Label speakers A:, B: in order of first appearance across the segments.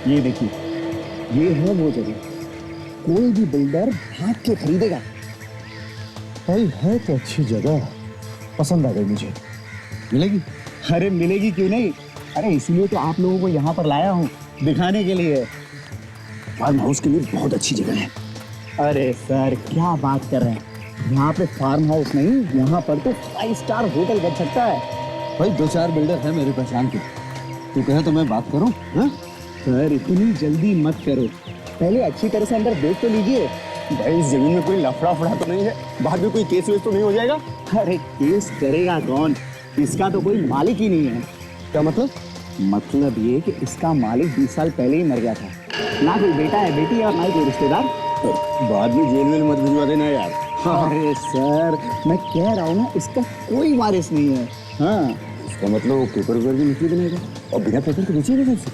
A: ये देखिए, ये है वो जगह, कोई भी बिल्डर भाग के खरीदेगा।
B: भाई है तो अच्छी जगह, पसंद आ गई मुझे। मिलेगी?
A: अरे मिलेगी क्यों नहीं, अरे इसलिए तो आप लोगों को यहाँ पर लाया हूँ, दिखाने के लिए। फार्म हाउस के लिए बहुत अच्छी जगह है। अरे सर क्या बात कर रहे हैं, यहाँ पे फार्म हाउस नहीं, यहाँ पर तो 5 स्टार होटल बन सकता है।
B: भाई 2-4 बिल्डर है मेरे पहचान के, तू कहे तो मैं बात करूं? हाँ?
A: सर इतनी जल्दी मत करो, पहले अच्छी तरह से अंदर देख तो लीजिए।
C: भाई इस जमीन में कोई लफड़ा फड़ा तो नहीं है, बाद में कोई केस वेस तो नहीं हो जाएगा?
A: अरे केस करेगा कौन, इसका तो कोई मालिक ही नहीं है।
C: क्या मतलब?
A: मतलब ये कि इसका मालिक 20 साल पहले ही मर गया था, ना कोई बेटा है बेटी है और ना ही कोई रिश्तेदार।
C: बाद में जेल में मत भिजवा देना यार।
A: अरे सर मैं कह रहा हूँ ना, इसका कोई वारिस नहीं है। हाँ
C: इसका मतलब वो पेपर वेपर भी निकली बनेगा और बिना पेपर के बेचेगा कैसे?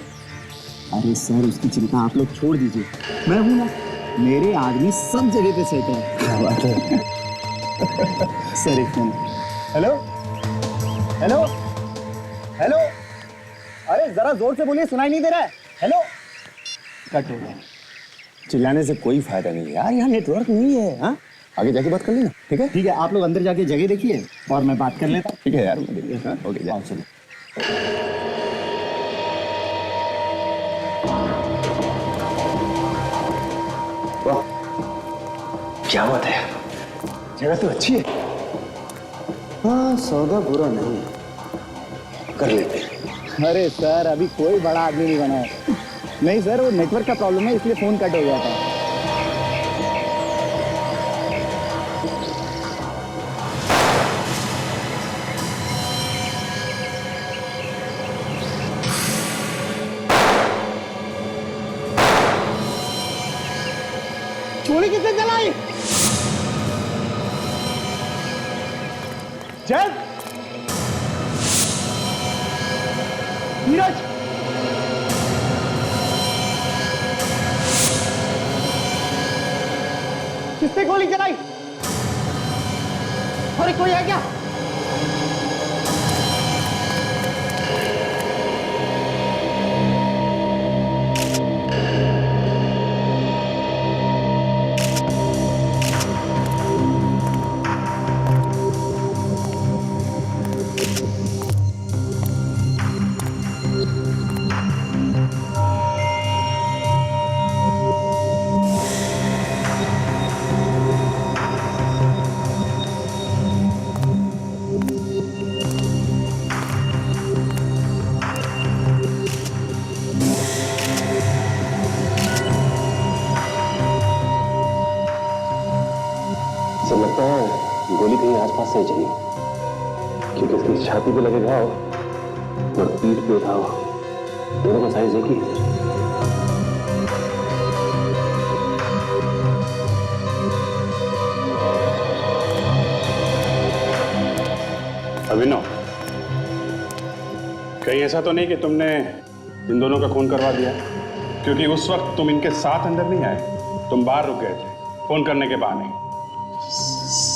A: अरे सर उसकी चिंता आप लोग छोड़ दीजिए, मैं हूं ना, मेरे आदमी सब जगह पे सेट है।
C: क्या बात है?
A: सर एक मिनट। हेलो हेलो हेलो, अरे जरा जोर से बोलिए, सुनाई नहीं दे रहा है। हेलो, कट हो गया।
C: चिल्लाने से कोई फायदा नहीं है यार, यहाँ नेटवर्क नहीं है। हाँ आगे जाके बात कर लेना, ठीक है?
A: ठीक है, आप लोग अंदर जाके जगह देखिए और मैं बात कर लेता हूँ।
C: ठीक है यार, मैं देखिए। हाँ ओके जाओ चलो। वाह क्या बात है, जगह तो अच्छी है। हाँ सौदा बुरा नहीं, कर लेते हैं।
A: अरे सर अभी कोई बड़ा आदमी नहीं बना है। नहीं सर वो नेटवर्क का प्रॉब्लम है, इसलिए फोन कट हो गया था। गोली किसने चलाई? जय नीरज, किसने गोली चलाई? अरे कोई है क्या?
D: सब लगता है गोली कहीं आसपास से ही चली, क्योंकि इसकी छाती पे लगे घाव और पीठ पे घाव दोनों का साइज एक ही है।
E: अभिनव, कहीं ऐसा तो नहीं कि तुमने इन दोनों का खून करवा दिया? क्योंकि उस वक्त तुम इनके साथ अंदर नहीं आए, तुम बाहर रुक गए थे फोन करने के बहाने।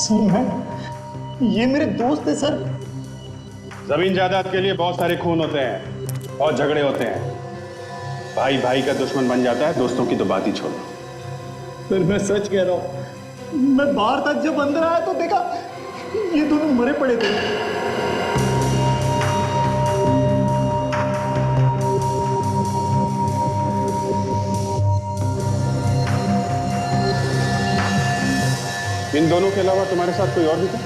A: सर मैं, ये मेरे दोस्त है सर।
E: जमीन जायदाद के लिए बहुत सारे खून होते हैं और झगड़े होते हैं, भाई भाई का दुश्मन बन जाता है, दोस्तों की तो बात ही छोड़ो।
A: सर मैं सच कह रहा हूँ, मैं बाहर तक जब अंदर आया तो देखा ये दोनों मरे पड़े थे।
E: इन दोनों के अलावा तुम्हारे साथ कोई और भी था?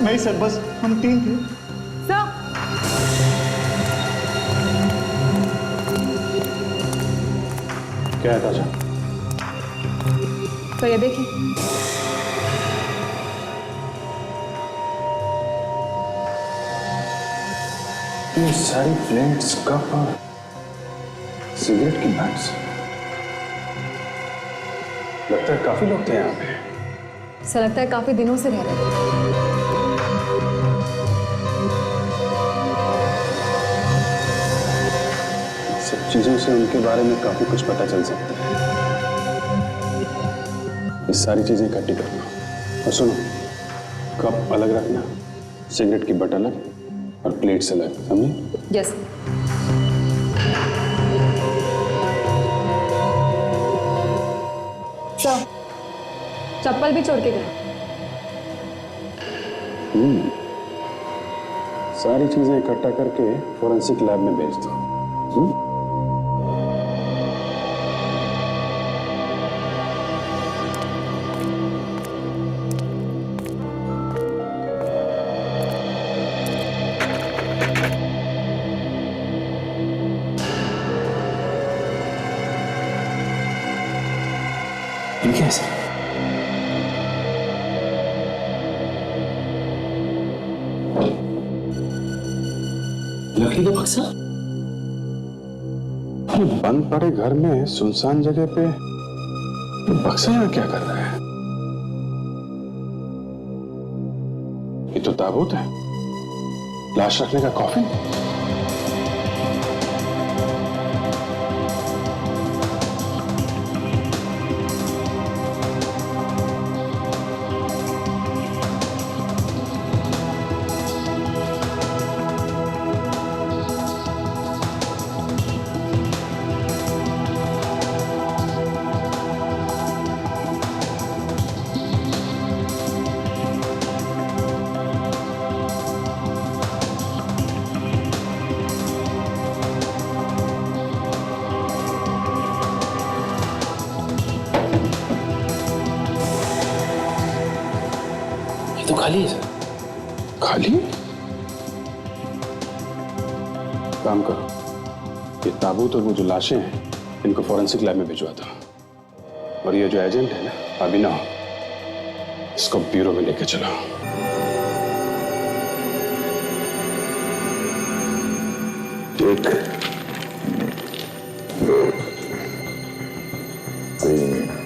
A: नहीं सर, बस हम 3 थे।
F: सर
E: क्या है ताजा?
F: तो ये देखिए,
E: ये सारी प्लेट्स, कप और सिगरेट की बट्स, लगता है काफी लोग थे यहाँ पे।
F: ऐसा लगता है काफी दिनों से रह रहे थे।
E: सब चीजों से उनके बारे में काफी कुछ पता चल सकता है। ये सारी चीजें इकट्ठी करना और सुनो, कप अलग रखना, सिगरेट की बट अलग और प्लेट्स अलग, समझे?
F: यस। चप्पल भी छोड़ के गए।
E: सारी चीजें इकट्ठा करके फोरेंसिक लैब में भेज दो।
D: ये कैसे? लकड़ी का बक्सा?
E: अरे बंद पड़े घर में सुनसान जगह पे बक्सा यहाँ क्या कर रहा है? ये तो ताबूत है, लाश रखने का कॉफिन।
D: तो खाली है सर।
E: खाली? काम करो, ये ताबूत और वो जो लाशें हैं इनको फोरेंसिक लैब में भिजवा दो। और ये जो एजेंट है ना अभिनव, इसको ब्यूरो में लेके चलो।
C: एक, दो, तीन,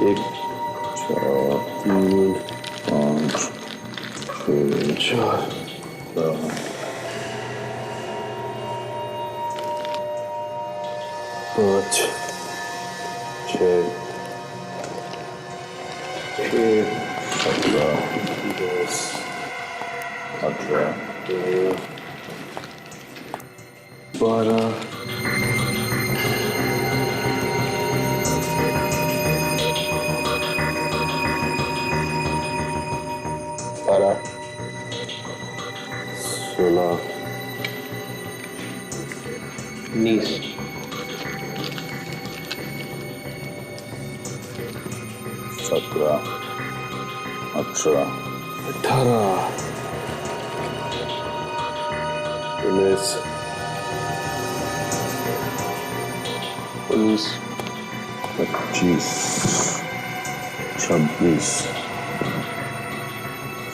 C: एक, चार, तीन, पाँच, छः, चार, पाँच, छः, 17, 10, 18, 12, 16, 19, 17, 18, 19, 20, 25, 26,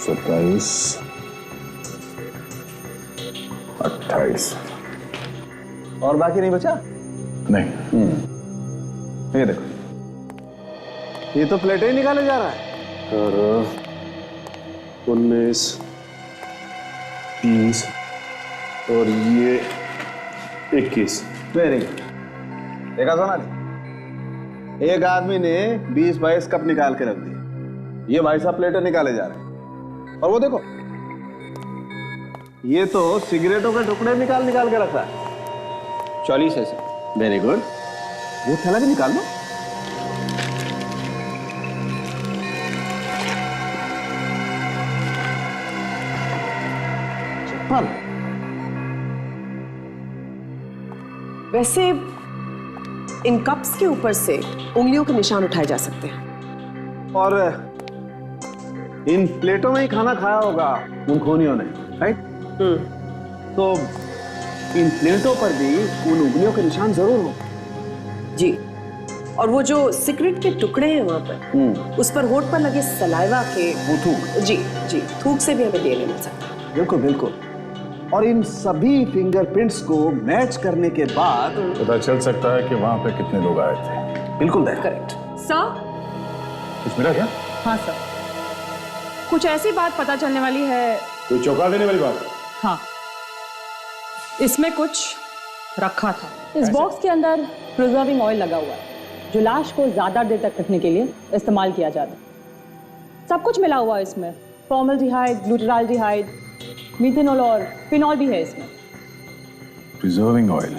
C: 27, 28।
B: और बाकी नहीं बचा?
C: नहीं।
B: ये देखो, ये तो प्लेटें ही निकाले जा रहा है।
E: 18, 19, 20 और ये 21।
B: Very good. देखा सोनाली, एक आदमी ने 20-22 कप निकाल के रख दिए। ये भाई साहब प्लेटें निकाले जा रहे हैं। और वो देखो, ये तो सिगरेटों के टुकड़े निकाल के रखा है।
A: 40 है सर।
B: Very good. वो थैला भी निकाल लो। चप्पल।
G: वैसे इन कप्स के ऊपर से उंगलियों के निशान उठाए जा सकते हैं।
B: और इन प्लेटों में ही खाना खाया होगा उन खूनियों ने, राइट? तो इन प्लेटों पर भी उन उंगलियों के निशान जरूर हो।
G: जी। और वो जो सिगरेट के टुकड़े हैं वहां पर, उस पर होठ पर लगे सलाइवा के
B: वो थूक।
G: जी जी, थूक से भी हमें डीएनए मिल सकता है।
B: बिल्कुल बिल्कुल। और इन सभी फिंगरप्रिंट्स को मैच करने के बाद
H: पता चल सकता है कि वहां पे कितने लोग आए थे।
B: बिल्कुल
G: करेक्ट
F: सर।
H: कुछ मिला क्या?
I: हाँ सर, कुछ ऐसी बात पता चलने वाली है।
H: कोई चौंका देने वाली बात?
I: हाँ, इसमें कुछ रखा था। इस बॉक्स के अंदर प्रिजर्विंग ऑयल लगा हुआ है जो लाश को ज्यादा देर तक रखने के लिए इस्तेमाल किया जाता है। सब कुछ मिला हुआ है इसमें, फॉर्मल्डिहाइड, ग्लूटाराल्डिहाइड, मीथेनॉल और फिनॉल भी है इसमें।
H: प्रिजर्विंग ऑयल,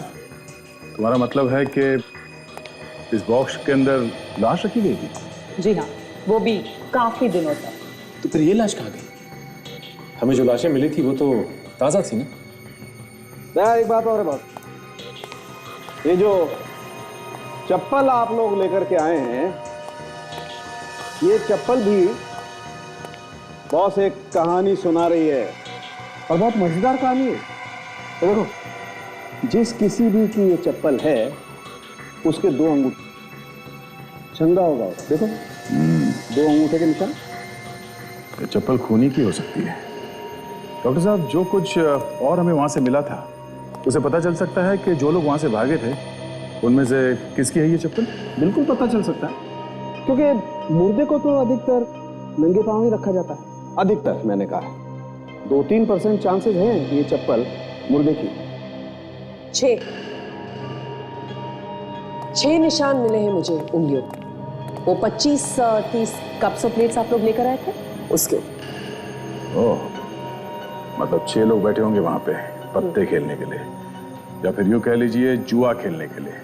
H: तुम्हारा मतलब है कि इस बॉक्स के अंदर लाश रखी गई थी?
I: जी हाँ, वो भी काफी दिनों तक।
D: तो फिर ये लाश कहाँ गई? हमें जो लाशें मिली थी वो तो ताजा थी ना?
B: एक बात और है बॉस, ये जो चप्पल आप लोग लेकर के आए हैं, ये चप्पल भी बॉस एक कहानी सुना रही है और बहुत मजेदार कहानी है। तो देखो, जिस किसी भी की ये चप्पल है उसके 2 अंगूठे, चंगा होगा, देखो 2 अंगूठे के निशान।
H: ये चप्पल खूनी की हो सकती है। डॉक्टर साहब, जो कुछ और हमें वहां से मिला था उसे पता चल सकता है कि जो लोग वहां से भागे थे उनमें से किसकी है ये चप्पल?
B: बिल्कुल पता चल सकता है, क्योंकि मुर्दे को तो अधिकतर नंगे पांव ही रखा जाता है। अधिकतर मैंने कहा, 2-3% चांसेस हैं कि ये चप्पल मुर्दे की।
G: 6 निशान मिले हैं मुझे उंगलियों। वो 25-30 कप्स और प्लेट्स आप लोग लेकर आए थे उसके।
H: ओह, मतलब 6 लोग बैठे होंगे वहां पे पत्ते खेलने के लिए, या फिर यूं कह लीजिए जुआ खेलने के लिए,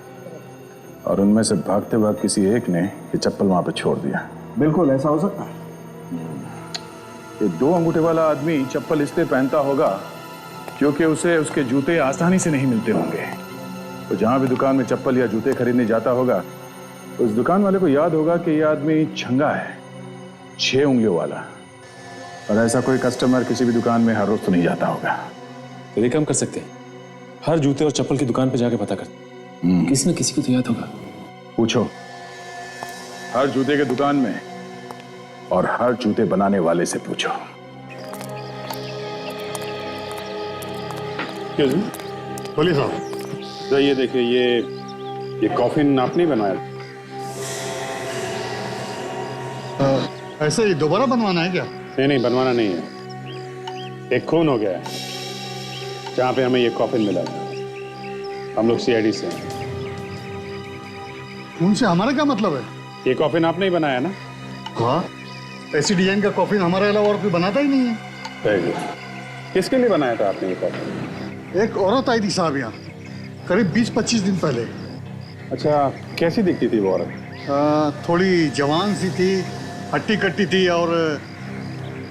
H: और उनमें से भागते भाग किसी एक ने ये चप्पल वहां पे छोड़ दिया।
B: बिल्कुल ऐसा हो सकता है।
H: ये 2 अंगूठे वाला आदमी चप्पल इसलिए पहनता होगा क्योंकि उसे उसके जूते आसानी से नहीं मिलते होंगे। तो जहां भी दुकान में चप्पल या जूते खरीदने जाता होगा, उस दुकान वाले को याद होगा कि यह आदमी छंगा है, 6 उंगलियों वाला। और ऐसा कोई कस्टमर किसी भी दुकान में हर रोज तो नहीं जाता होगा।
D: तो ये काम कर सकते हैं, हर जूते और चप्पल की दुकान पे जाके पता करते, किसी न किसी को तो याद होगा।
H: पूछो, हर जूते के दुकान में और हर जूते बनाने वाले से पूछो। बोलिए साहब।
E: तो ये देखिए, ये कॉफिन आपने बनवाया?
H: ऐसे ही दोबारा बनवाना है क्या?
E: नहीं, बनवाना नहीं है। एक खून हो गया है जहाँ पे हमें ये कॉफिन मिला था। हम लोग CID से हैं।
H: उनसे हमारा क्या मतलब है?
E: ये कॉफिन आपने ही बनाया ना?
H: हाँ, ऐसी डिजाइन का कॉफिन हमारे अलावा और कोई बनाता ही नहीं है।
E: Very good. किसके लिए बनाया था आपने ये कॉफिन?
H: एक औरत आई थी साहब यहाँ, करीब 20-25 दिन पहले।
E: अच्छा, कैसी दिखती थी वो औरत?
H: थोड़ी जवान सी थी, हट्टी कट्टी थी और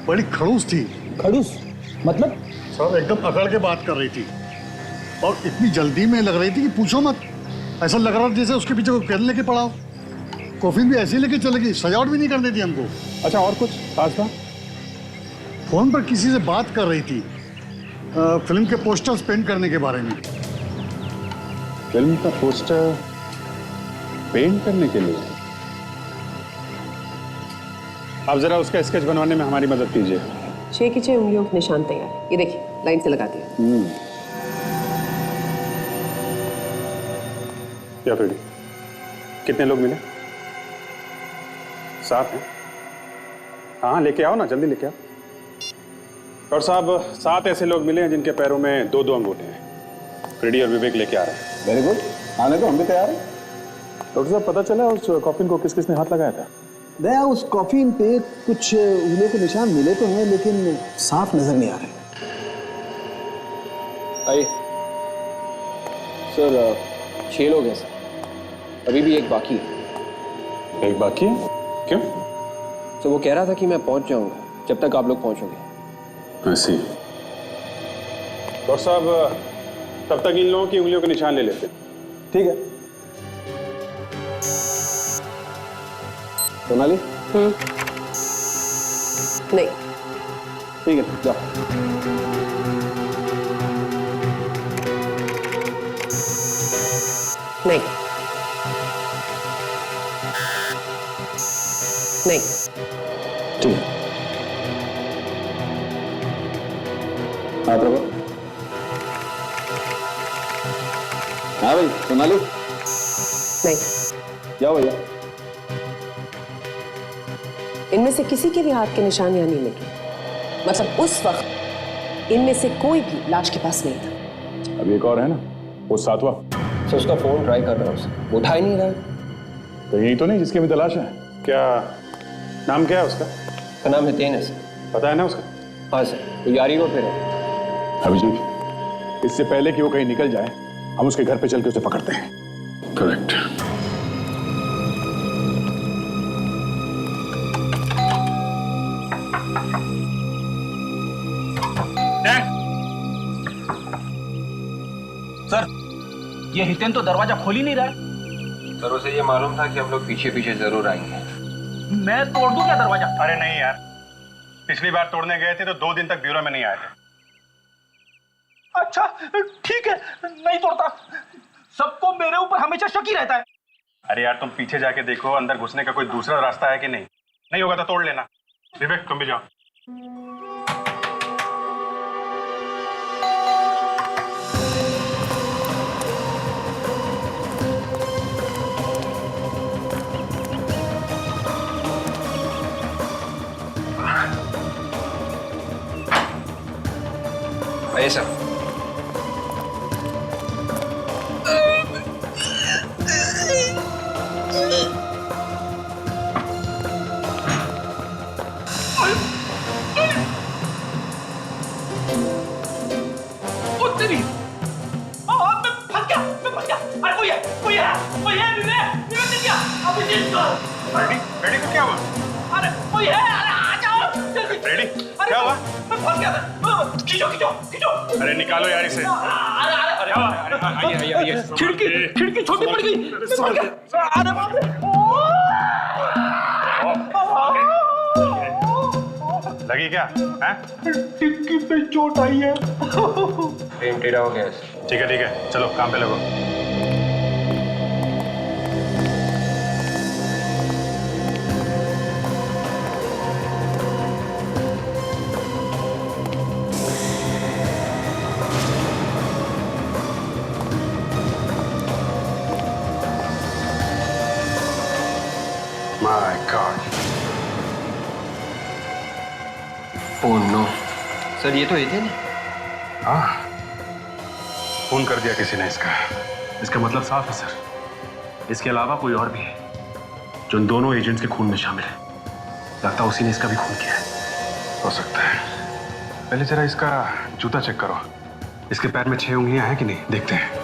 H: बड़ी खड़ूस थी।
A: खड़ूस मतलब?
H: सब एकदम अकड़ के बात कर रही थी और इतनी जल्दी में लग रही थी कि पूछो मत। ऐसा लग रहा था जैसे उसके पीछे कोई पेन लेके पड़ा हो। कॉफिन भी ऐसे लेके चले गई, सजावट भी नहीं करने दी हमको।
E: अच्छा, और कुछ खास बात?
H: फोन पर किसी से बात कर रही थी फिल्म के पोस्टर्स पेंट करने के बारे में।
E: फिल्म का पोस्टर पेंट करने के लिए? आप जरा उसका स्केच बनवाने में हमारी मदद कीजिए।
G: 6 की 6 उंगलियों के निशान तैयार। ये देखिए, लाइन से लगा दिया।
E: क्या फिर कितने लोग मिले? 7 हैं। हाँ, लेके आओ ना, जल्दी लेके आओ। और साहब, 7 ऐसे लोग मिले हैं जिनके पैरों में 2-2 अंगूठे हैं। फ्रेडी और विवेक लेके आ रहे हैं।
B: वेरी गुड, आने तो हम भी तैयार हैं।
E: डॉक्टर साहब, पता चला उस कॉफिन को किस किसने हाथ लगाया था?
A: दया, उस कॉफिन पे कुछ उंगलियों के निशान मिले तो हैं, लेकिन साफ नजर नहीं आ रहे।
J: आइए सर, 6 लोग हैं सर, अभी भी एक बाकी है।
E: एक बाकी है? क्यों?
J: तो वो कह रहा था कि मैं पहुंच जाऊंगा जब तक आप लोग पहुंचोगे।
E: ऐसी। डॉक्टर साहब, तब तक इन लोगों की उंगलियों के निशान ले लेते हैं।
B: ठीक है। सोनाली?
G: नहीं।
B: ठीक है, जाओ।
G: नहीं। नहीं।
B: ठीक है। हाँ प्रभु। हाँ भाई, सोनाली?
G: नहीं।
B: जाओ भैया।
G: इनमें से किसी के भी हाथ के निशान यहाँ नहीं लगे। मतलब उस वक्त इनमें से कोई भी लाश के पास नहीं था।
E: अभी एक और है ना, वो 7वां।
J: सर उसका फोन ट्राई कर रहा हूँ सर, उठा ही नहीं रहा।
E: तो यही तो नहीं जिसकी भी तलाश है? क्या नाम क्या है उसका?
J: उसका नाम हितेन है सर।
E: पता है ना उसका?
J: हाँ सर, वो यारी रोड पे है।
E: अभिजीत, इससे पहले कि वो कहीं निकल जाए, हम उसके घर पे चल के उसे पकड़ते हैं।
H: करेक्ट।
K: सर, ये हितेन तो दरवाजा खोल ही नहीं रहा है।
J: सर उसे ये मालूम था कि हम लोग पीछे पीछे जरूर आएंगे।
K: मैं तोड़ दूं क्या दरवाजा?
E: अरे नहीं यार, पिछली बार तोड़ने गए थे तो 2 दिन तक ब्यूरो में नहीं आए थे।
K: अच्छा ठीक है, नहीं तोड़ता। सबको मेरे ऊपर हमेशा शक ही रहता है।
E: अरे यार तुम पीछे जाके देखो, अंदर घुसने का कोई दूसरा रास्ता है कि नहीं। नहीं होगा तो तोड़ लेना। विवेक तुम भी जाओ।
J: आइए सर।
E: रेडी को क्या हुआ?
K: अरे कोई है, अरे आ जाओ जल्दी।
E: रेडी क्या हुआ?
K: मैं फंस गया था। खींचो खींचो खींचो।
E: अरे निकालो यार इसे।
K: अरे अरे अरे
J: आइए।
K: खिड़की छोटी पड़ गई। अरे बाप रे।
E: लगी क्या? हैं?
K: टिक्की पे चोट आई है।
J: फ्रेम टेढ़ा हो गया।
E: ठीक है, चलो काम पे लगो। My God.
J: Oh no. Sir ये तो हितेन है।
E: हाँ, खून कर दिया किसी ने इसका मतलब साफ है सर। इसके अलावा कोई और भी है जो इन दोनों एजेंट्स के खून में शामिल है। लगता है उसी ने इसका भी खून किया है। हो सकता है। पहले जरा इसका जूता चेक करो। इसके पैर में 6 उंगलियां हैं कि नहीं, देखते हैं।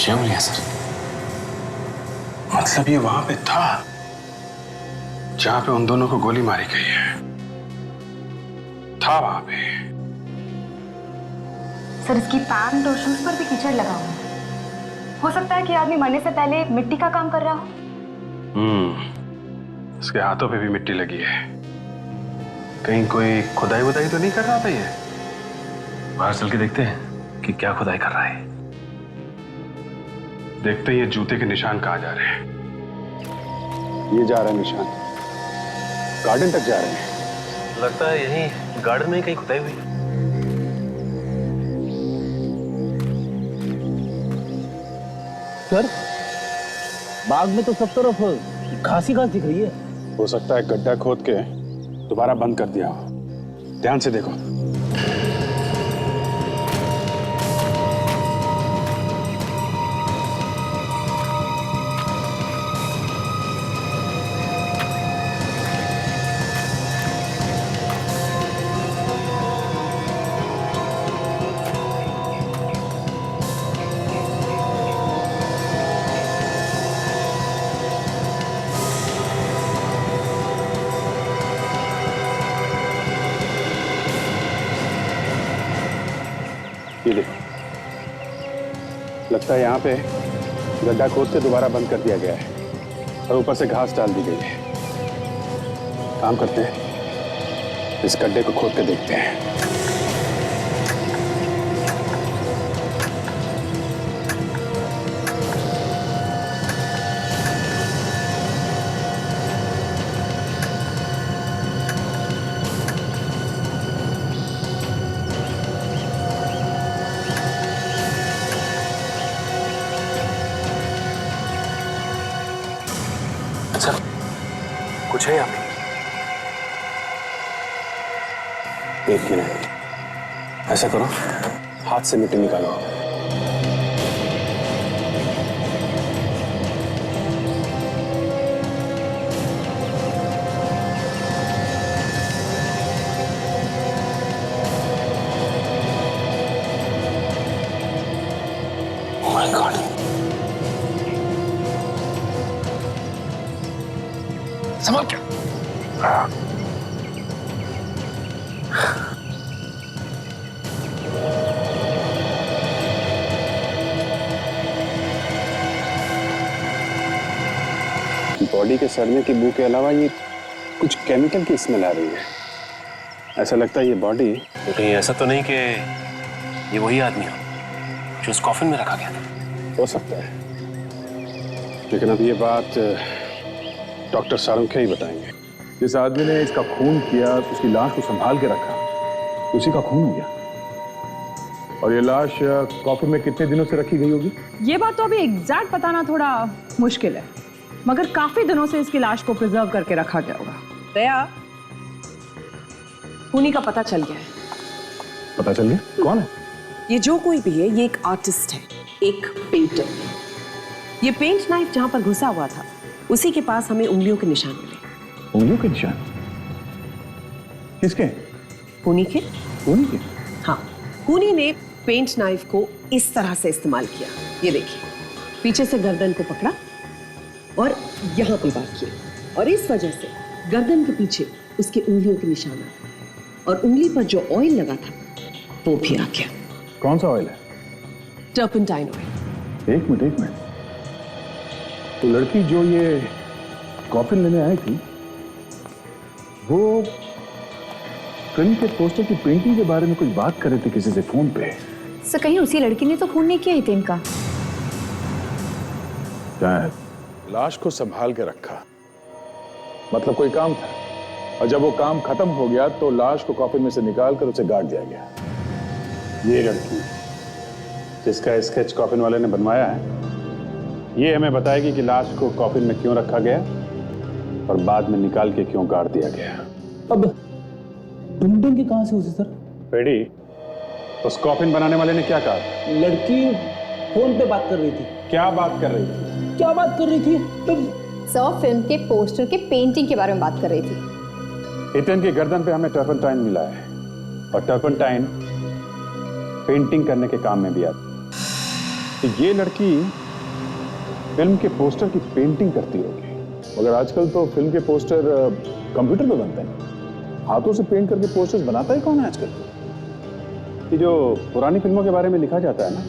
J: क्या बोलिए सर?
E: मतलब ये वहां पे था जहां पे उन दोनों को गोली मारी गई है। था वहां पे।
F: सर इसकी पैंट और शूज पर भी कीचड़ लगा हुआ है। हो सकता है कि आदमी मरने से पहले मिट्टी का काम कर रहा हो।
E: इसके हाथों पे भी मिट्टी लगी है। कहीं कोई खुदाई वुदाई तो नहीं कर रहा था ये? बाहर चल के देखते हैं कि क्या खुदाई कर रहा है। देखते हैं ये जूते के निशान कहाँ जा रहे हैं। ये जा रहा है निशान, गार्डन तक जा रहे हैं।
J: लगता है यहीं गार्डन में ही कहीं खुदाई हुई है।
A: सर बाग में तो सब तरफ घास ही घास दिख रही है।
E: हो सकता है गड्ढा खोद के दोबारा बंद कर दिया हो। ध्यान से देखो। ये देखो, लगता है यहाँ पे गड्ढा खोद के दोबारा बंद कर दिया गया है और ऊपर से घास डाल दी गई है। काम करते हैं, इस गड्ढे को खोद के देखते हैं।
J: सर कुछ है यहाँ पे?
E: एक मिनट, ऐसा करो, हाथ से मिट्टी निकालो। Oh my God. संभाल क्या? बॉडी के सड़ने की बू के अलावा ये कुछ केमिकल की स्मेल आ रही है। ऐसा लगता है ये बॉडी।
D: तो कहीं ऐसा तो नहीं कि ये वही आदमी हो जो उस कॉफिन में रखा गया था?
E: हो सकता है, लेकिन अब ये बात डॉक्टर सारंग ही बताएंगे।
H: जिस आदमी ने इसका खून किया, उसकी लाश को संभाल के रखा, उसी का खून हो गया। और ये लाश कॉफिन में कितने दिनों से रखी गई होगी?
I: ये बात तो अभी एग्जैक्ट बताना थोड़ा मुश्किल है, मगर काफी दिनों से इसकी लाश को प्रिजर्व करके रखा गया होगा।
G: दया, खूनी का पता चल गया है।
H: पता चल गया? कौन है?
G: ये जो कोई भी है, ये एक आर्टिस्ट है, एक पेंटर। ये पेंट नाइफ जहां पर घुसा हुआ था, उसी के पास हमें उंगलियों के निशान मिले।
H: उंगलियों के निशान? किसके?
G: खूनी के।
H: खूनी के?
G: हाँ, खूनी ने पेंट नाइफ को इस तरह से इस्तेमाल किया। ये देखिए, पीछे से गर्दन को पकड़ा और यहाँ पे वार किया, और इस वजह से गर्दन के पीछे उसकी उंगलियों के निशान आ गए, और उंगली पर जो ऑयल लगा था वो भी आ गया।
H: कौन सा ऑयल है?
G: Turpentine oil.
H: एक मिनट। तो लड़की जो ये कॉफिन लेने आई थी, वो फिल्म के पोस्टर की पेंटिंग के बारे में कुछ बात कर रहे थे किसी से फोन पे।
F: सर कहीं उसी लड़की ने तो खून नहीं किया ही थे इनका?
H: शायद। लाश को संभाल के रखा, मतलब कोई काम था, और जब वो काम खत्म हो गया तो लाश को कॉफिन में से निकाल कर उसे गाड़ दिया गया।
E: ये लड़की जिसका स्केच कॉफिन वाले ने बनवाया है, ये हमें बताएगी कि लाश को कॉफिन में क्यों रखा गया और बाद में निकाल के क्यों गाड़ दिया गया।
K: अब ढूंढेंगे कहां से उसे सर?
E: पेडी, उस कॉफिन बनाने वाले ने क्या कहा?
K: लड़की फोन पे बात कर रही थी।
E: क्या बात कर रही थी?
K: क्या बात कर रही थी?
F: सर फिल्म के पोस्टर के पेंटिंग के बारे में बात कर रही थी।
E: इतन की गर्दन पे हमें टर्पेंटाइन मिला है, और टर्पेंटाइन पेंटिंग करने के काम में भी आती है। तो ये लड़की फिल्म के पोस्टर की पेंटिंग करती होगी।
H: मगर आजकल तो फिल्म के पोस्टर कंप्यूटर पे बनते हैं, हाथों से पेंट करके पोस्टर्स बनाता ही कौन है आजकल?
E: कि जो पुरानी फिल्मों के बारे में लिखा जाता है ना,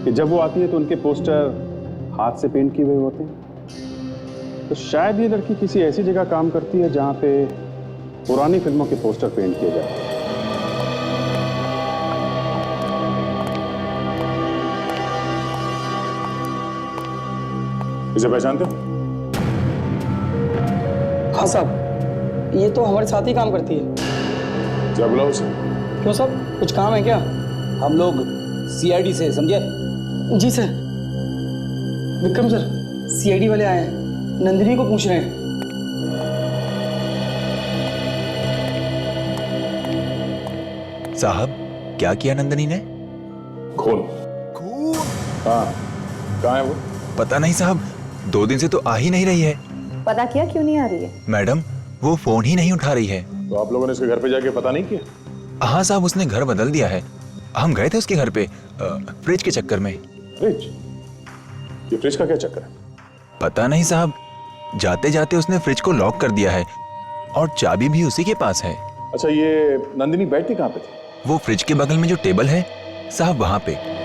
E: कि जब वो आती है तो उनके पोस्टर हाथ से पेंट किए हुए होते हैं। तो शायद ये लड़की किसी ऐसी जगह काम करती है जहां पे पुरानी फिल्मों के पोस्टर पेंट किए जाते हैं।
H: इसे पहचानते हो?
K: हाँ साहब, ये तो हमारे साथ ही काम करती है।
H: क्या बुलाओ उसे?
K: क्यों साहब, कुछ काम है क्या? हम लोग सीआईडी से, समझे? जी सर। विक्रम सर, सीआईडी वाले आए हैं, नंदिनी को पूछ रहे हैं।
L: साहब, क्या किया नंदिनी ने?
H: खून। हाँ, कहाँ है वो?
L: पता नहीं साहब, 2 दिन से तो आ ही नहीं रही है।
F: पता किया क्यों नहीं आ रही है?
L: मैडम, वो फोन ही नहीं उठा रही है।
H: तो आप लोगों ने उसके घर पे जाके पता नहीं किया?
L: हाँ साहब, उसने घर बदल दिया है। हम गए थे उसके घर पे फ्रिज के चक्कर में।
H: फ्रिज? ये फ्रिज का क्या चक्कर है?
L: पता नहीं साहब, जाते जाते उसने फ्रिज को लॉक कर दिया है और चाबी भी उसी के पास है।
H: अच्छा, ये नंदिनी बैठती कहाँ पे थी?
L: वो फ्रिज के बगल में जो टेबल है साहब, वहां पे।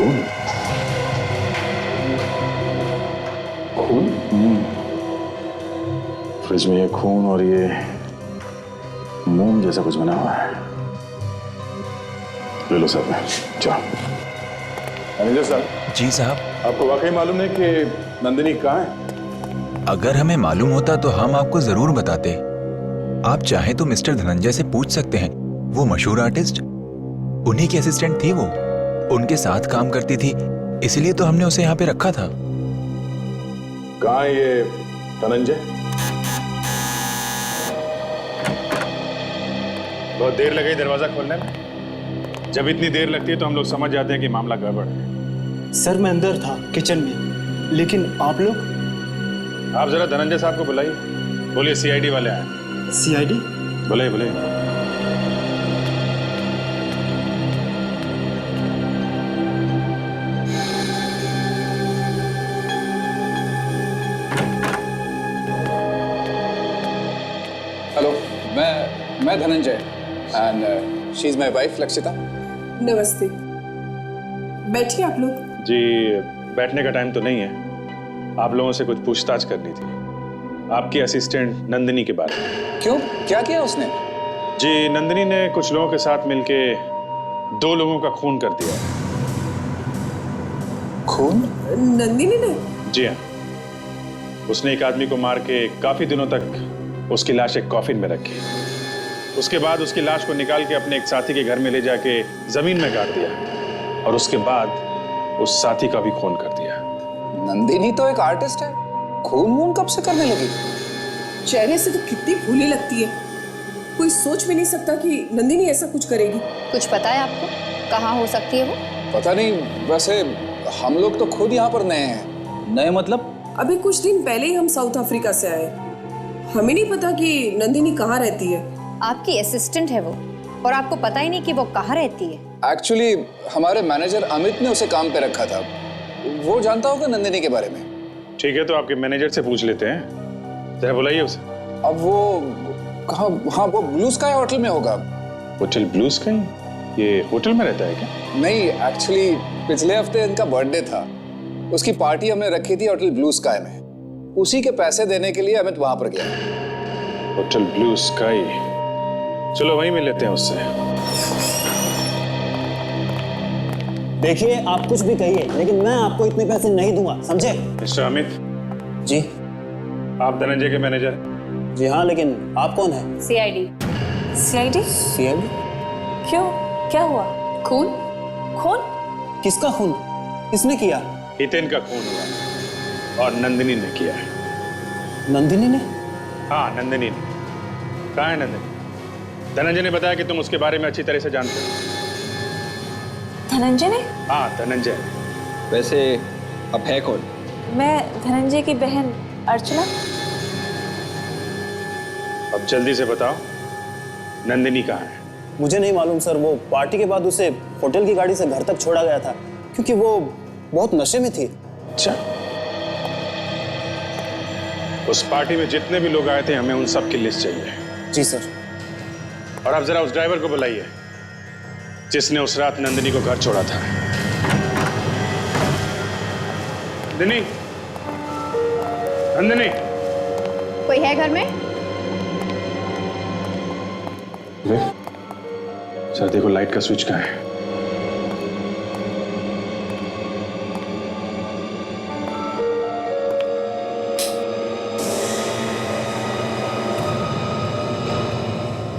H: खून? खून? फ्रिज में ये खून और ये मोम जैसा कुछ बना हुआ है। ले लो साहब, जाओ। मैनेजर साहब।
L: जी साहब।
H: आपको वाकई मालूम है कि नंदिनी कहाँ है?
L: अगर हमें मालूम होता तो हम आपको जरूर बताते। आप चाहें तो मिस्टर धनंजय से पूछ सकते हैं। वो मशहूर आर्टिस्ट, उन्हीं की असिस्टेंट थी वो, उनके साथ काम करती थी, इसलिए तो हमने उसे यहाँ पे रखा था।
H: कहाँ है ये धनंजय? बहुत देर लगी दरवाजा खोलने में। जब इतनी देर लगती है तो हम लोग समझ जाते हैं कि मामला गड़बड़ है।
K: सर मैं अंदर था किचन में, लेकिन आप लोग?
H: आप जरा धनंजय साहब को बुलाइए। बोलिए सीआईडी वाले आए।
K: सीआईडी?
H: बुलाइए बुलाइए।
M: हेलो, मैं Dhananjay and she is my wife Lakshita.
G: नमस्ते, बैठिए आप लोग।
H: जी बैठने का टाइम तो नहीं है, आप लोगों से कुछ पूछताछ करनी थी आपकी असिस्टेंट नंदिनी के बारे में।
M: क्यों, क्या किया उसने?
H: जी नंदिनी ने कुछ लोगों के साथ मिलके 2 लोगों का खून कर दिया।
M: खून?
G: नंदिनी ने?
H: जी हाँ, उसने एक आदमी को मार के काफी दिनों तक उसकी लाश एक कॉफिन में रखी। उसके बाद उसकी लाश को निकाल के अपने एक साथी के घर में ले जाके जमीन में गाड़ दिया और उसके बाद उस साथी का भी खून कर दिया।
M: नंदिनी तो एक आर्टिस्ट है, खून वून कब से करने लगी?
G: चेहरे से तो कितनी भोली लगती है, कोई सोच भी नहीं सकता कि नंदिनी ऐसा कुछ करेगी।
N: कुछ पता है आपको कहाँ हो सकती है वो?
M: पता नहीं, वैसे हम लोग तो खुद यहाँ पर नए हैं।
K: नए मतलब?
G: अभी कुछ दिन पहले ही हम साउथ अफ्रीका से आए, हमें नहीं पता कि नंदिनी कहाँ रहती है।
N: आपकी असिस्टेंट है वो और आपको पता ही नहीं कि वो कहाँ रहती है।
M: एक्चुअली हमारे मैनेजर अमित ने उसे काम पे रखा था, वो जानता होगा नंदिनी के बारे में।
H: ठीक है, तो आपके मैनेजर से पूछ लेते हैं, जरा बुलाइए उसे।
M: अब वो कहाँ? हाँ, वो ब्लू स्काई होटल में होगा।
H: Hotel blue sky? ये होटल में रहता है क्या?
M: नहीं, एक्चुअली पिछले हफ्ते इनका बर्थडे था, उसकी पार्टी हमने रखी थी होटल ब्लू स्काई में, उसी के पैसे देने के लिए अमित वहां पर गया।
H: होटल ब्लू स्काई, चलो वहीं मिल लेते हैं उससे।
K: देखिए आप कुछ भी कहिए, लेकिन मैं आपको इतने पैसे नहीं दूंगा, समझे?
H: मिस्टर अमित।
K: जी।
H: आप धनंजय के मैनेजर?
K: जी हाँ, लेकिन आप कौन है?
N: सीआईडी।
F: सीआईडी?
K: सीआईडी?
F: क्यों, क्या हुआ?
N: खून?
F: खून?
K: किसका खून? किसने किया?
H: हितेन का खून हुआ और नंदिनी ने किया है।
K: नंदिनी ने?
H: हाँ नंदिनी ने। कहाँ है नंदिनी? धनंजय ने बताया कि तुम उसके बारे में अच्छी तरह से जानते हो।
F: धनंजय ने?
H: हाँ धनंजय।
J: वैसे अब है कौन?
F: मैं धनंजय की बहन अर्चना।
H: अब जल्दी से बताओ, नंदिनी कहाँ है?
K: मुझे नहीं मालूम सर, वो पार्टी के बाद उसे होटल की गाड़ी से घर तक छोड़ा गया था, क्योंकि वो बहुत नशे में थी।
H: अच्छा, उस पार्टी में जितने भी लोग आए थे हमें उन सब की लिस्ट चाहिए।
K: जी सर।
H: और आप जरा उस ड्राइवर को बुलाइए जिसने उस रात नंदिनी को घर छोड़ा था। नंदिनी, नंदिनी।
N: कोई है घर में?
H: सर देखो लाइट का स्विच कहाँ है?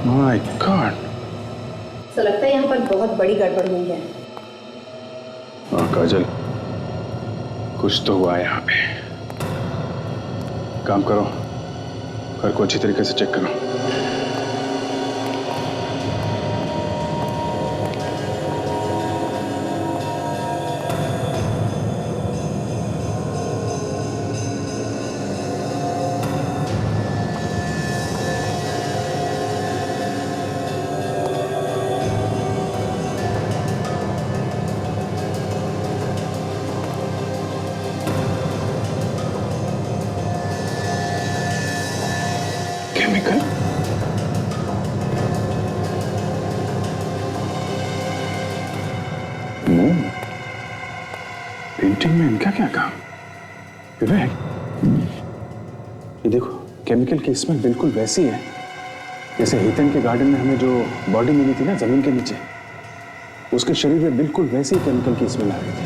H: My God.
N: तो लगता है यहाँ पर बहुत बड़ी गड़बड़ हुई है।
H: काजल, कुछ तो हुआ है यहाँ पे। काम करो, घर को अच्छी तरीके से चेक करो। केमिकल? मोम?
E: पेंटिंग में इनका क्या काम? विवेक, ये देखो, केमिकल की स्मेल बिल्कुल वैसी है जैसे हीथन के गार्डन में हमें जो बॉडी मिली थी ना जमीन के नीचे, उसके शरीर में बिल्कुल वैसी केमिकल की स्मेल आ रही थी।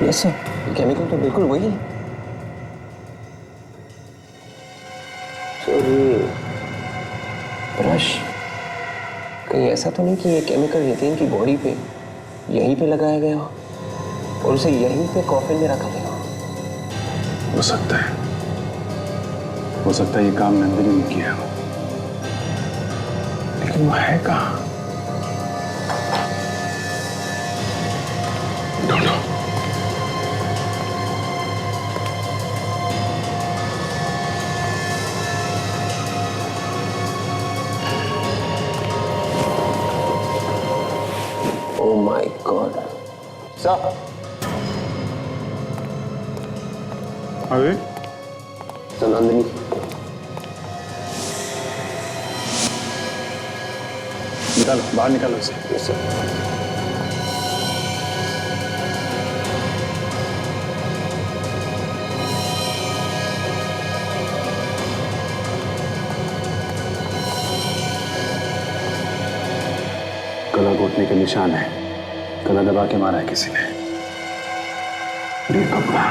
J: यस सर, केमिकल तो बिल्कुल वही है। सर ये ब्रश कहीं ऐसा तो नहीं कि ये केमिकल हीथेन की बॉडी पे यहीं पे लगाया गया हो और उसे यहीं पे कॉफिन में रखा गया हो?
E: हो सकता है ये काम नंदिनी ने किया हो, लेकिन वो है कहाँ? ढूंढो।
J: Oh my God. Sir.
E: अरे
J: तो नंदिनी
E: निकालो, बाहर निकालो इसे।
J: Yes sir.
E: गला घोटने के निशान है, गला दबा के मारा है किसी ने। और ये कपड़ा,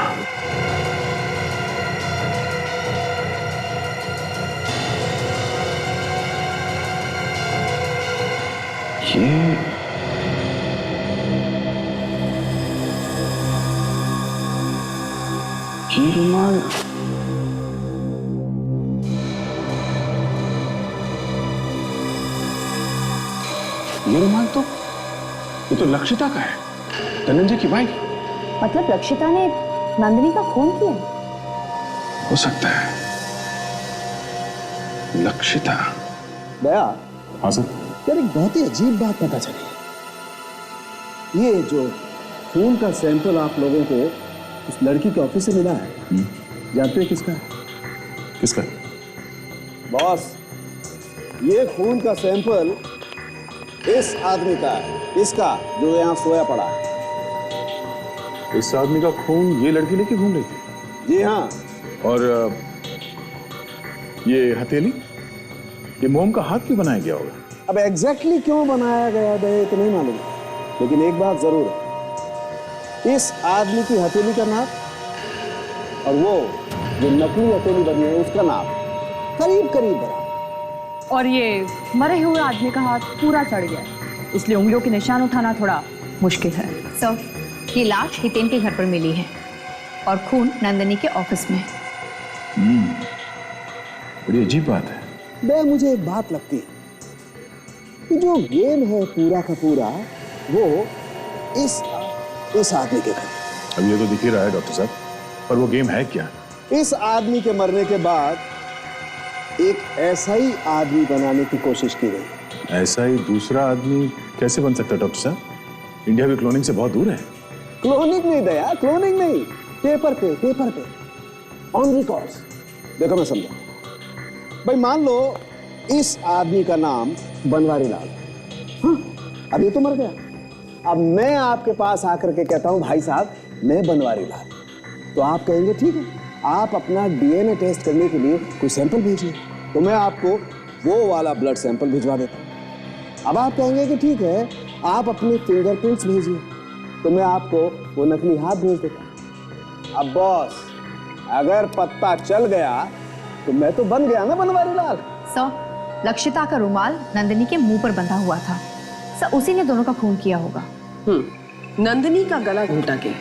E: ये रुमाल, ये तो लक्षिता का है, धनंजय की वाइफ।
F: मतलब लक्षिता ने नंदिनी का खून किया?
E: हो सकता है लक्षिता।
B: दया,
E: हाँ सर।
B: यार एक बहुत ही अजीब बात पता चली। ये जो खून का सैंपल आप लोगों को उस लड़की के ऑफिस से मिला है, जानते हो किसका है?
E: किसका?
B: बॉस, ये खून का सैंपल इस आदमी का है, इसका जो यहाँ सोया पड़ा है।
H: इस आदमी का खून ये लड़की लेके घूम रही थी?
B: जी हाँ।
H: और ये हथेली, ये मोम का हाथ क्यों बनाया गया होगा?
B: अब एग्जैक्टली क्यों बनाया गया है तो नहीं मालूम, लेकिन एक बात जरूर है, इस आदमी की हथेली का नाप और वो जो नकली हथेली बनी है उसका नाप करीब करीब बराबर।
I: और ये मरे हुए आदमी का हाथ पूरा सड़ गया, इसलिए उंगलियों के निशान उठाना थोड़ा मुश्किल है।
N: सर, ये लाश हितेन के घर पर मिली है और खून नंदिनी के ऑफिस में है।
H: बड़ी अजीब बात है।
B: बे, मुझे एक बात लगती है कि जो गेम है पूरा का पूरा वो इस आदमी के घर।
H: अब ये तो दिख ही रहा है डॉक्टर साहब, पर वो गेम है क्या?
B: इस आदमी के मरने के बाद एक ऐसा ही आदमी बनाने की कोशिश की गई।
H: ऐसा ही दूसरा आदमी कैसे बन सकता है डॉक्टर साहब? इंडिया भी क्लोनिंग से बहुत दूर है।
B: क्लोनिंग नहीं दया, क्लोनिंग नहीं, पेपर पे ऑन रिकॉर्ड्स। देखो मैं समझा भाई, मान लो इस आदमी का नाम बनवारी लाल। हाँ, अब ये तो मर गया। अब मैं आपके पास आकर के कहता हूं भाई साहब मैं बनवारी लाल, तो आप कहेंगे ठीक है, आप अपना डीएनए टेस्ट करने के लिए कोई सैंपल भेजिए, तो मैं आपको वो वाला ब्लड सैंपल भिजवा देता हूं। अब आप कहेंगे कि ठीक है, आप अपने फिंगरप्रिंट्स भेजिए, तो मैं आपको वो नकली हाथ भेज देता हूं। अब बॉस, अगर पत्ता चल गया तो मैं तो बन गया ना बनवारी लाल।
N: सर, लक्षिता का रुमाल नंदिनी के मुंह पर बंधा हुआ था, सर उसी ने दोनों का खून किया होगा।
G: नंदिनी का गला घोटा गया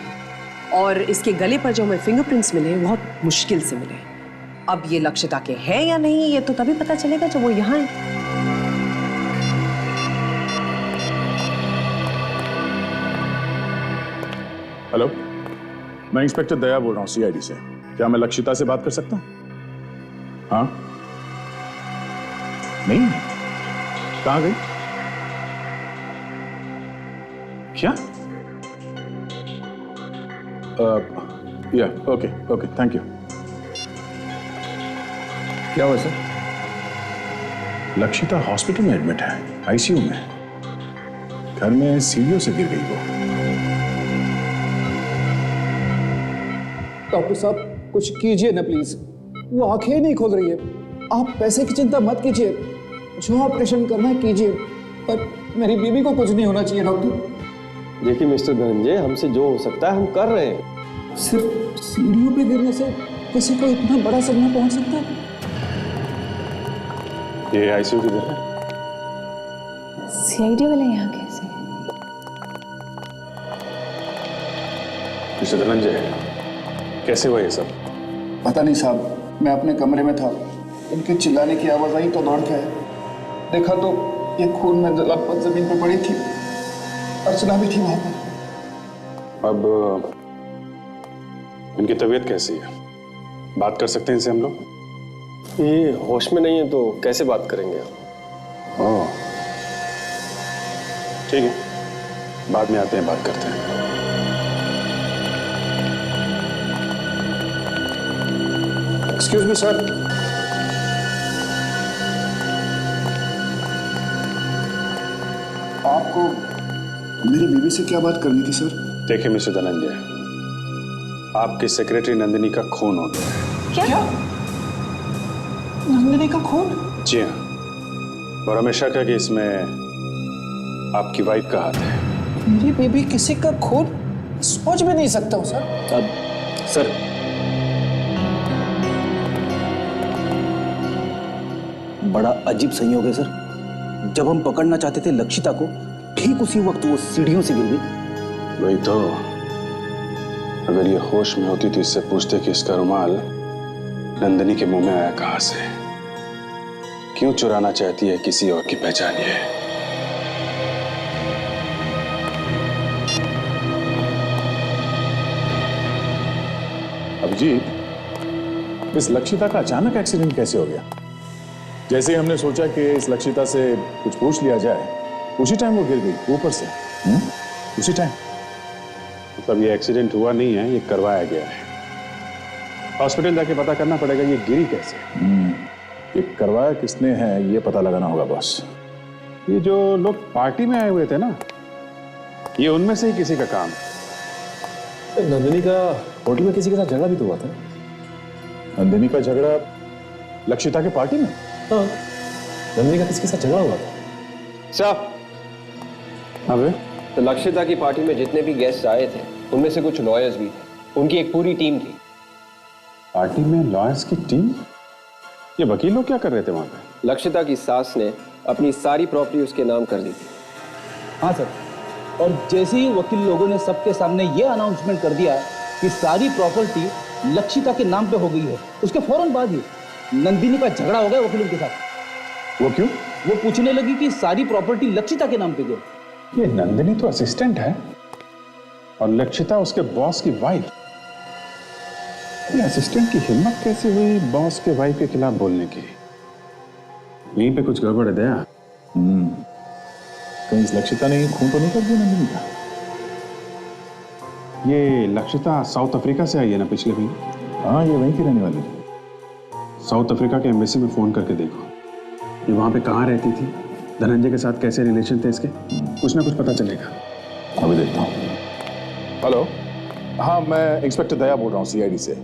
G: और इसके गले पर जो हमें फिंगरप्रिंट्स मिले बहुत मुश्किल से मिले। अब ये लक्षिता के हैं या नहीं, ये तो तभी पता चलेगा जब वो यहाँ है।
H: हेलो, मैं इंस्पेक्टर दया बोल रहा हूँ सीआईडी से। क्या मैं लक्षिता से बात कर सकता हूँ? हाँ? नहीं? कहाँ गई? क्या? या ओके, थैंक यू।
J: क्या हुआ सर?
H: लक्षिता हॉस्पिटल में एडमिट है, आईसीयू में। घर में सीढ़ियों से गिर गई वो।
B: डॉक्टर साहब कुछ कीजिए ना प्लीज, वो आंखें नहीं खोल रही है। आप पैसे की चिंता मत कीजिए, जो ऑपरेशन करना है कीजिए, पर मेरी बीवी को कुछ नहीं होना चाहिए डॉक्टर।
J: देखिए मिस्टर धनंजय, हमसे जो हो सकता है हम कर रहे हैं।
B: सिर्फ सीढ़ियों पे गिरने से किसी को इतना बड़ा सदमा पहुंच सकता है?
E: ये आईसीयू किधर है?
F: सीआईडी वाले यहाँ कैसे?
E: मिस्टर धनंजय, कैसे हुआ ये सब?
B: पता नहीं साहब, मैं अपने कमरे में था, उनके चिल्लाने की आवाज आई तो दौड़ के आया, देखा तो ये खून में लथपथ जमीन पे पड़ी थी, अर्चना भी थी वहां पर।
E: अब इनकी तबीयत कैसी है? बात कर सकते हैं इनसे हम लोग?
J: ये होश में नहीं है तो कैसे बात करेंगे?
E: ओह, ठीक है, बाद में आते हैं, बात करते हैं।
B: Excuse me sir. आपको मेरी बीवी से क्या बात करनी थी सर?
E: देखिए मिस्टर धनंजय, आपकी सेक्रेटरी नंदिनी का खून हो गया है।
B: क्या? नंदिनी का खून?
E: जी हाँ, और हमें शक है कि इसमें आपकी वाइफ का हाथ है।
B: मेरी बेबी किसी का खून सोच भी नहीं सकता हूँ सर।
K: सर बड़ा अजीब संयोग है सर, जब हम पकड़ना चाहते थे लक्षिता को, ठीक उसी वक्त वो सीढ़ियों से गिर गई।
E: वही तो, अगर ये होश में होती तो इससे पूछते कि इसका रुमाल नंदिनी के मुंह में आया कहां से, क्यों चुराना चाहती है किसी और की पहचान ये।
H: अभिजीत, इस लक्षिता का अचानक एक्सीडेंट कैसे हो गया? जैसे ही हमने सोचा कि इस लक्षिता से कुछ पूछ लिया जाए, उसी टाइम वो गिर गई ऊपर से। उसी टाइम?
E: मतलब ये एक्सीडेंट हुआ नहीं है, ये करवाया गया है। हॉस्पिटल जाके पता करना पड़ेगा ये गिरी कैसे।
H: ये करवाया किसने है ये पता लगाना होगा बॉस।
E: ये जो लोग पार्टी में आए हुए थे ना, ये उनमें से ही किसी का काम है।
D: नंदिनी का होटल में किसी के साथ झगड़ा भी तो हुआ था।
H: नंदिनी का झगड़ा लक्षिता के पार्टी में?
D: हाँ, नंदिनी का किसी के साथ झगड़ा हुआ था।
J: साहब,
E: अबे
J: तो लक्षिता की पार्टी में जितने भी गेस्ट आए थे उनमें से कुछ लॉयर्स भी थे, उनकी एक पूरी टीम थी।
E: पार्टी में लॉयर्स की टीम? ये वकील लोग क्या कर रहे थे वहां पे?
J: लक्षिता की सास ने अपनी सारी प्रॉपर्टी उसके नाम कर दी थी।
K: हाँ सर, और जैसे ही वकील लोगों ने सबके सामने ये अनाउंसमेंट कर दिया कि सारी प्रॉपर्टी लक्षिता के नाम पे हो गई है, उसके फौरन बाद ही नंदिनी का झगड़ा हो गया वकीलों के साथ।
H: वो क्यों?
K: वो पूछने लगी कि सारी प्रॉपर्टी लक्षिता के नाम पे क्यों।
E: ये नंदिनी तो असिस्टेंट है और लक्षिता उसके बॉस की वाइफ। ये असिस्टेंट की हिम्मत कैसे हुई बॉस के वाइफ के खिलाफ बोलने की? यहीं पे कुछ गड़बड़ है दया।
H: कहीं इस लक्षिता ने खून तो नहीं कर दिया नंदिनी का?
E: ये लक्षिता साउथ अफ्रीका से आई है ना पिछले महीने?
H: हाँ, ये वहीं की रहने वाली।
E: साउथ अफ्रीका के एम्बेसी में फोन करके देखो, ये वहां पे कहाँ रहती थी, धनंजय के साथ कैसे रिलेशन थे इसके, कुछ ना कुछ पता चलेगा।
H: अभी देखता हूँ। हेलो, हाँ मैं इंस्पेक्टर दया बोल रहा हूँ सीआईडी से।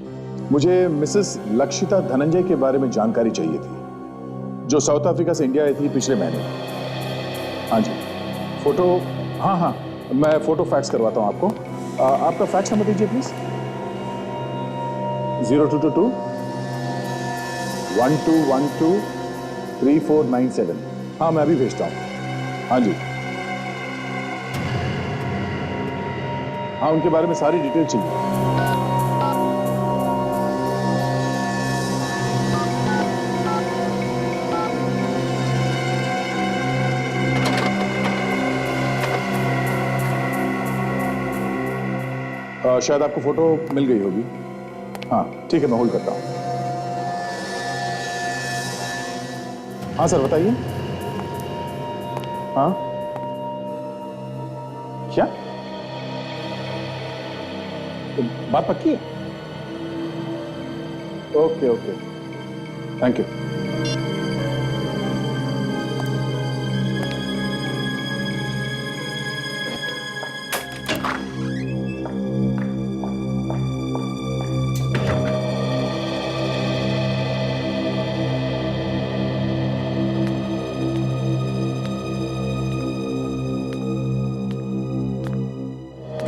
H: मुझे मिसेस लक्षिता धनंजय के बारे में जानकारी चाहिए थी, जो साउथ अफ्रीका से इंडिया आई थी पिछले महीने। हाँ जी, फोटो, हाँ मैं फोटो फैक्स करवाता हूँ आपको। आपका फैक्स नंबर दीजिए प्लीज। 0222 1212 3497। हाँ मैं अभी भेजता हूँ। हाँ जी, हाँ उनके बारे में सारी डिटेल चाहिए। शायद आपको फोटो मिल गई होगी। हाँ ठीक है, मैं होल्ड करता हूँ। हाँ सर बताइए। हाँ क्या तो बात पक्की है? Okay okay, thank you.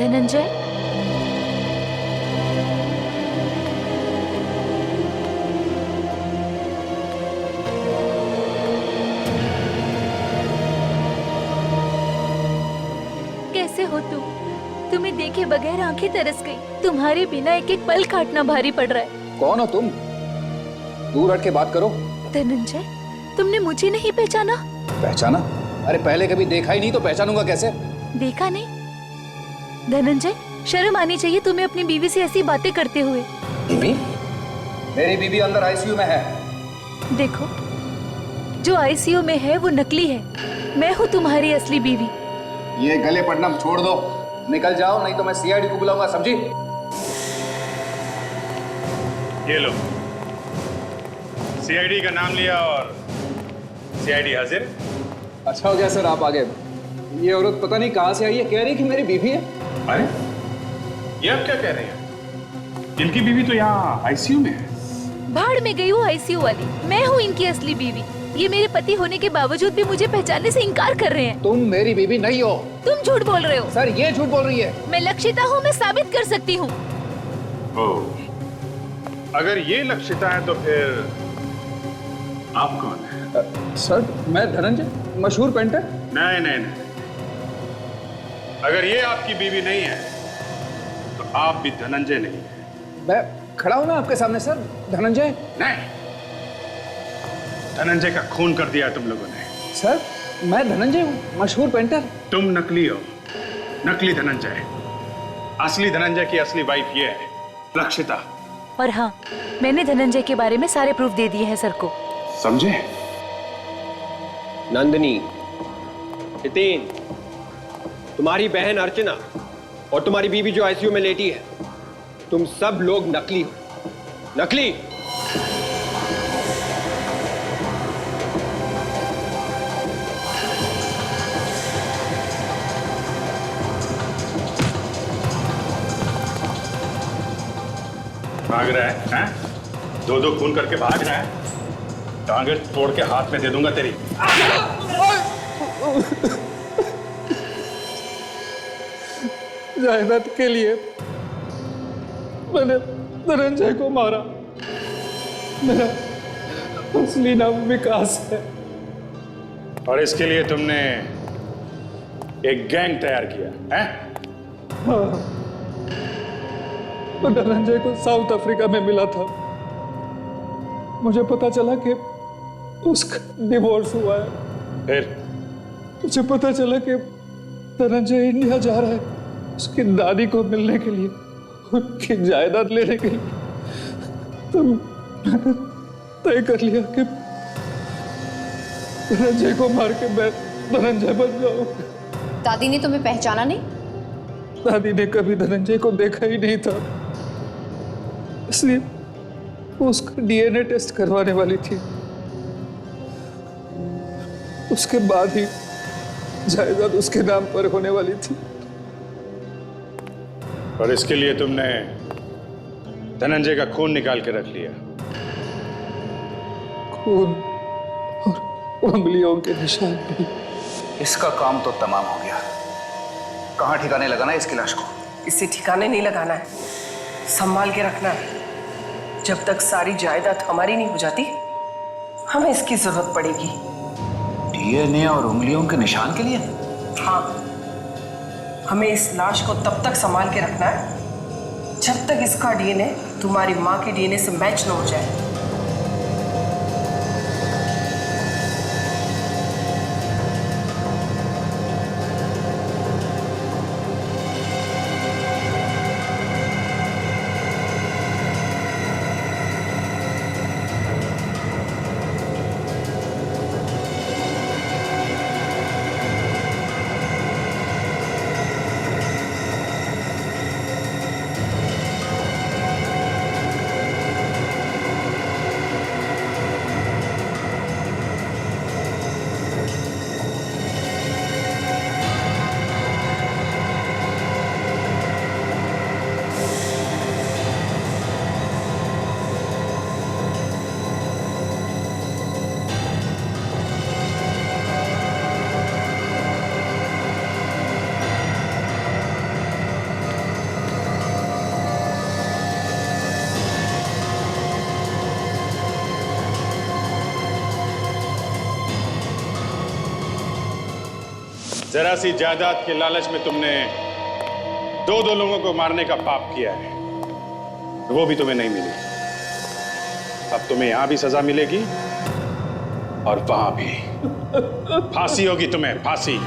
O: Dhananjay, कैसे हो तुम? तुम्हें देखे बगैर आंखें तरस गई। तुम्हारे बिना एक एक पल काटना भारी पड़ रहा है।
M: कौन हो तुम? दूर हट के बात करो।
O: धनंजय, तुमने मुझे नहीं पहचाना?
M: पहचाना? अरे पहले कभी देखा ही नहीं तो पहचानूंगा कैसे?
O: देखा नहीं? धनंजय, शर्म आनी चाहिए तुम्हें अपनी बीवी से ऐसी बातें करते हुए।
M: बीवी? मेरी बीवी अंदर आईसीयू में है।
O: देखो, जो आईसीयू में है वो नकली है। मैं हूँ तुम्हारी असली बीवी।
M: ये गले पड़ना छोड़ दो, निकल जाओ, नहीं तो मैं सीआईडी को बुलाऊंगा, समझी?
H: ये लो, सीआईडी का नाम लिया और सीआईडी हाजिर।
M: अच्छा हो गया सर आप आ गए। ये औरत पता नहीं कहां से आई है, कह रही कि मेरी बीवी है।
E: अरे ये आप क्या कह रहे हैं? इनकी बीवी तो यहाँ आईसीयू में है।
O: भाड़ में गई हूँ आईसीयू वाली। मैं हूँ इनकी असली बीवी। ये मेरे पति होने के बावजूद भी मुझे पहचानने से इनकार कर रहे हैं।
M: तुम मेरी बीवी नहीं हो।
O: तुम झूठ बोल रहे हो।
M: सर ये झूठ बोल रही है।
O: मैं लक्षिता हूँ, मैं साबित कर सकती हूँ।
E: अगर ये लक्षिता है तो फिर आप कौन है?
M: सर मैं धनंजय, मशहूर पेंटर।
E: नहीं नहीं नहीं, अगर ये आपकी बीवी नहीं है तो आप भी धनंजय नहीं है।
M: मैं खड़ा हूं ना आपके सामने सर, धनंजय।
E: नहीं, धनंजय का खून कर दिया तुम लोगों ने।
M: सर मैं धनंजय हूँ, मशहूर पेंटर।
E: तुम नकली हो, नकली धनंजय। असली धनंजय की असली वाइफ ये है, लक्षिता।
O: और हाँ, मैंने धनंजय के बारे में सारे प्रूफ दे दिए हैं सर को।
E: समझे?
J: नंदिनी, नितिन, तुम्हारी बहन अर्चना और तुम्हारी बीवी जो आईसीयू में लेटी है, तुम सब लोग नकली हो। नकली।
E: भाग रहा है, हैं? दो दो खून करके भाग रहा है। टांगे तोड़ के हाथ में दे दूंगा तेरी।
K: जायदाद के लिए मैंने धनंजय को मारा। मेरा असली नाम विकास है।
E: और इसके लिए तुमने एक गैंग तैयार किया है?
K: हाँ, तो धनंजय को साउथ अफ्रीका में मिला था। मुझे पता चला कि उसका डिवोर्स हुआ है।
E: फिर
K: मुझे पता चला कि धनंजय इंडिया जा रहा है उसकी दादी को मिलने के लिए, उनकी जायदाद लेने के लिए। तो मैंने तय कर लिया कि धनंजय को मार के मैं धनंजय बन जाऊं।
N: दादी ने तुम्हें पहचाना नहीं?
K: दादी ने कभी धनंजय को देखा ही नहीं था, इसलिए वो उसका डीएनए टेस्ट करवाने वाली थी। उसके बाद ही जायदाद उसके नाम पर होने वाली थी।
E: और इसके लिए तुमने धनंजय का खून निकाल के रख लिया।
K: खून और उंगलियों के निशान भी।
M: इसका काम तो तमाम हो गया। कहाँ ठिकाने लगाना है इसकी लाश को?
P: इसे ठिकाने नहीं लगाना है, संभाल के रखना है। जब तक सारी जायदाद हमारी नहीं हो जाती, हमें इसकी जरूरत पड़ेगी।
M: डीएनए और उंगलियों के निशान के लिए?
P: हाँ, हमें इस लाश को तब तक संभाल के रखना है जब तक इसका डीएनए तुम्हारी माँ के डीएनए से मैच न हो जाए।
E: जरा सी जायदाद के लालच में तुमने दो लोगों को मारने का पाप किया है, वो भी तुम्हें नहीं मिली। अब तुम्हें यहां भी सजा मिलेगी और वहां भी। फांसी होगी तुम्हें, फांसी।